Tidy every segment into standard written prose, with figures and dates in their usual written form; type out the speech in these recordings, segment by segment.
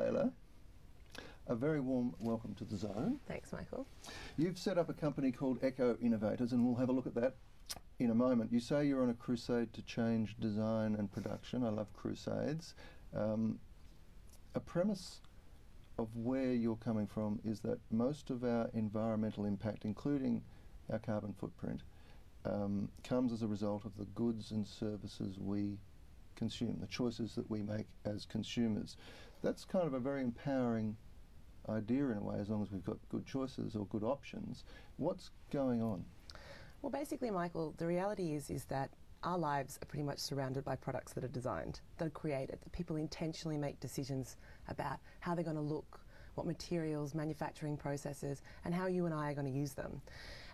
Leyla. A very warm welcome to the Zone. Thanks, Michael. You've set up a company called Innovators, and we'll have a look at that in a moment. You say you're on a crusade to change design and production. I love crusades. A premise of where you're coming from is that most of our environmental impact, including our carbon footprint, comes as a result of the goods and services we consume, the choices that we make as consumers. That's kind of a very empowering idea in a way, as long as we've got good choices or good options. What's going on? Well, basically, Michael, the reality is that our lives are pretty much surrounded by products that are designed, that are created, that people intentionally make decisions about how they're going to look, what materials, manufacturing processes, and how you and I are going to use them.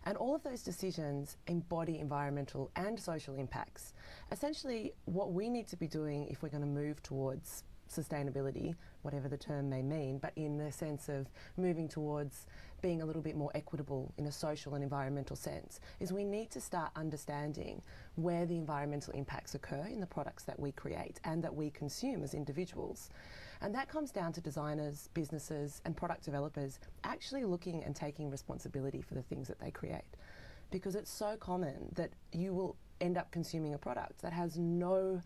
And all of those decisions embody environmental and social impacts. Essentially, what we need to be doing if we're going to move towards sustainability, whatever the term may mean, but in the sense of moving towards being a little bit more equitable in a social and environmental sense, is we need to start understanding where the environmental impacts occur in the products that we create and that we consume as individuals. And that comes down to designers, businesses and product developers actually looking and taking responsibility for the things that they create. Because it's so common that you will end up consuming a product that has no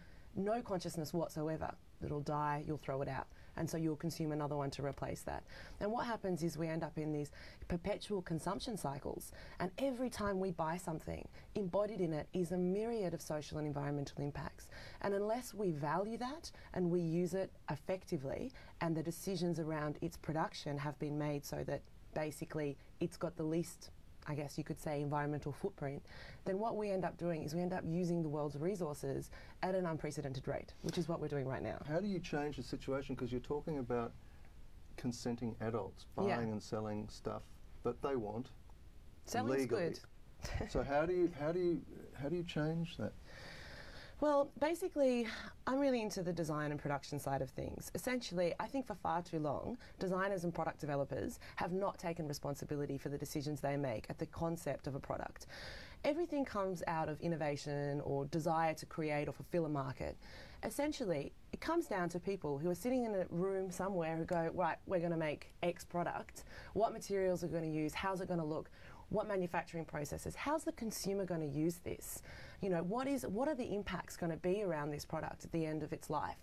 consciousness whatsoever. It'll die, you'll throw it out, and so you'll consume another one to replace that. And what happens is we end up in these perpetual consumption cycles, and every time we buy something, embodied in it is a myriad of social and environmental impacts. And unless we value that and we use it effectively, and the decisions around its production have been made so that basically it's got the least, I guess you could say, environmental footprint, then what we end up doing is we end up using the world's resources at an unprecedented rate, which is what we're doing right now. How do you change the situation? Because you're talking about consenting adults buying and selling stuff that they want Selling's legally. Good. So how do you change that? Well, basically, I'm really into the design and production side of things. Essentially, I think for far too long, designers and product developers have not taken responsibility for the decisions they make at the concept of a product. Everything comes out of innovation or desire to create or fulfill a market. Essentially, it comes down to people who are sitting in a room somewhere who go, right, we're going to make X product. What materials are we going to use? How's it going to look? What manufacturing processes? How's the consumer going to use this? You know, what are the impacts going to be around this product at the end of its life?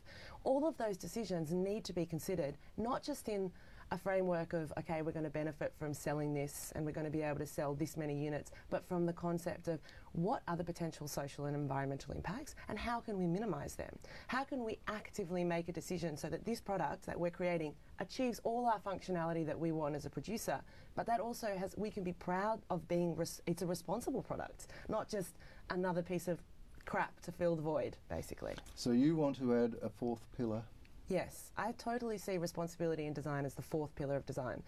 All of those decisions need to be considered, not just in a framework of, okay, we're going to benefit from selling this and we're going to be able to sell this many units, but from the concept of what are the potential social and environmental impacts and how can we minimise them? How can we actively make a decision so that this product that we're creating achieves all our functionality that we want as a producer, but that also we can be proud of being, it's a responsible product, not just another piece of crap to fill the void, basically. So you want to add a fourth pillar? Yes, I totally see responsibility in design as the fourth pillar of design.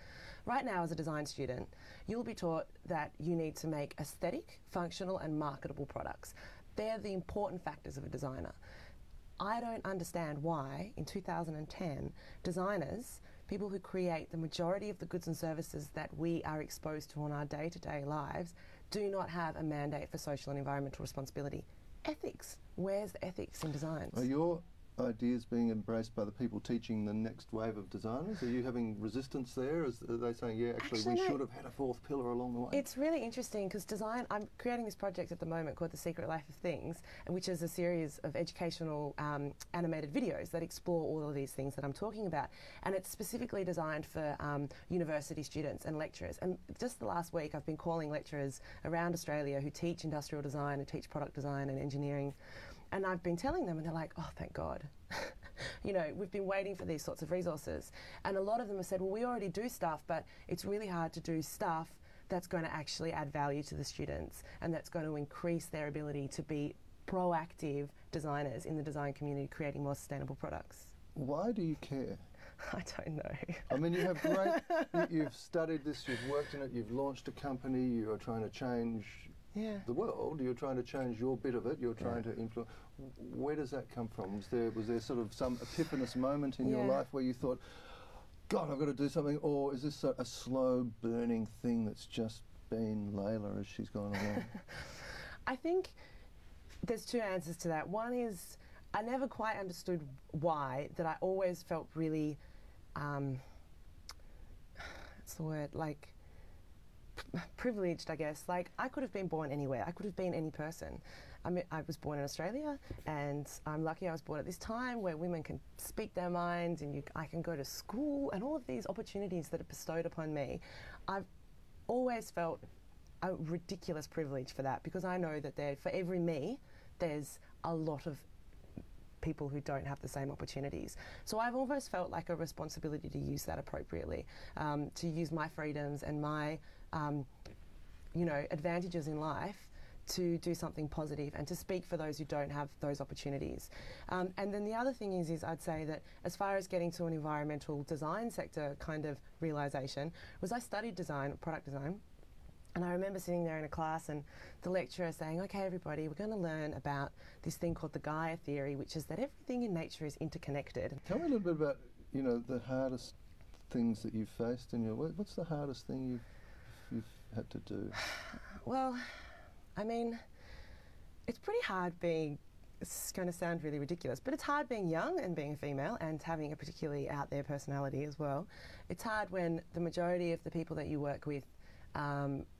Right now, as a design student, you'll be taught that you need to make aesthetic, functional and marketable products. They're the important factors of a designer. I don't understand why, in 2010, designers, people who create the majority of the goods and services that we are exposed to on our day-to-day lives, do not have a mandate for social and environmental responsibility. Ethics. Where's the ethics in designs? Are your ideas being embraced by the people teaching the next wave of designers? Are you having resistance there? Are they saying, yeah, actually we should have had a fourth pillar along the way? It's really interesting because design, I'm creating this project at the moment called The Secret Life of Things, which is a series of educational animated videos that explore all of these things that I'm talking about. And it's specifically designed for university students and lecturers. And just the last week I've been calling lecturers around Australia who teach industrial design and teach product design and engineering. And I've been telling them and they're like, oh, thank God. You know, we've been waiting for these sorts of resources. And a lot of them have said, well, we already do stuff, but it's really hard to do stuff that's going to actually add value to the students and that's going to increase their ability to be proactive designers in the design community creating more sustainable products. Why do you care? I don't know. I mean, you have great, you've studied this, you've worked in it, you've launched a company, you are trying to change the world, you're trying to change your bit of it, you're trying to influence. Where does that come from? Was there sort of some epiphanous moment in your life where you thought, God, I've got to do something, or is this a slow burning thing that's just been Leyla as she's gone along? I think there's two answers to that. One is I never quite understood why, that I always felt really what's the word, like, privileged, I guess. Like, I could have been born anywhere. I could have been any person. I mean, I was born in Australia, and I'm lucky I was born at this time where women can speak their minds, and I can go to school, and all of these opportunities that are bestowed upon me. I've always felt a ridiculous privilege for that, because I know that for every me, there's a lot of people who don't have the same opportunities. So I've almost felt like a responsibility to use that appropriately, to use my freedoms and my advantages in life to do something positive and to speak for those who don't have those opportunities. And then the other thing is I'd say that as far as getting to an environmental design sector kind of realisation, was I studied design, product design, and I remember sitting there in a class and the lecturer saying, okay, everybody, we're going to learn about this thing called the Gaia theory, which is that everything in nature is interconnected. Tell me a little bit about, the hardest things that you've faced in your work. What's the hardest thing you've had to do? Well, I mean, it's pretty hard being, it's going to sound really ridiculous, but it's hard being young and being a female and having a particularly out there personality as well. It's hard when the majority of the people that you work with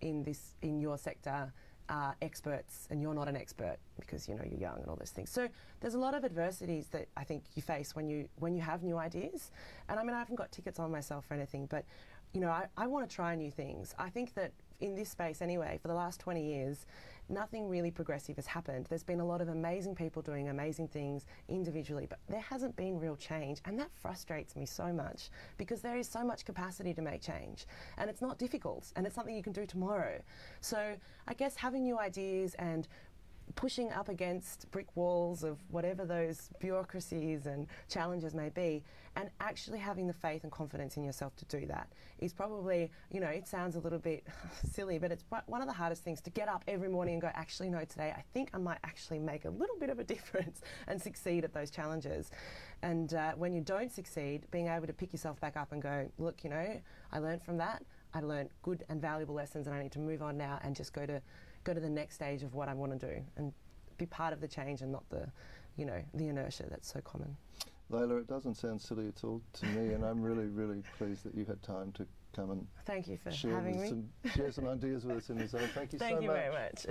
in your sector are experts and you're not an expert because you're young and all those things. So there's a lot of adversities that I think you face when you have new ideas. And I mean, I haven't got tickets on myself or anything, but I want to try new things. I think that in this space anyway, for the last 20 years, nothing really progressive has happened. There's been a lot of amazing people doing amazing things individually, but there hasn't been real change, and that frustrates me so much because there is so much capacity to make change, and it's not difficult, and it's something you can do tomorrow. So I guess having new ideas and pushing up against brick walls of whatever those bureaucracies and challenges may be, and actually having the faith and confidence in yourself to do that is probably, it sounds a little bit silly, but it's one of the hardest things, to get up every morning and go, actually, no, today I think I might actually make a little bit of a difference and succeed at those challenges. And when you don't succeed, being able to pick yourself back up and go, look, I learned from that, I learned good and valuable lessons, and I need to move on now and just go to the next stage of what I want to do and be part of the change and not the inertia that's so common. Leyla, it doesn't sound silly at all to me, and I'm really, really pleased that you had time to come and thank you for having me. Share some ideas with us in the zone. Thank you so much. Thank you very much.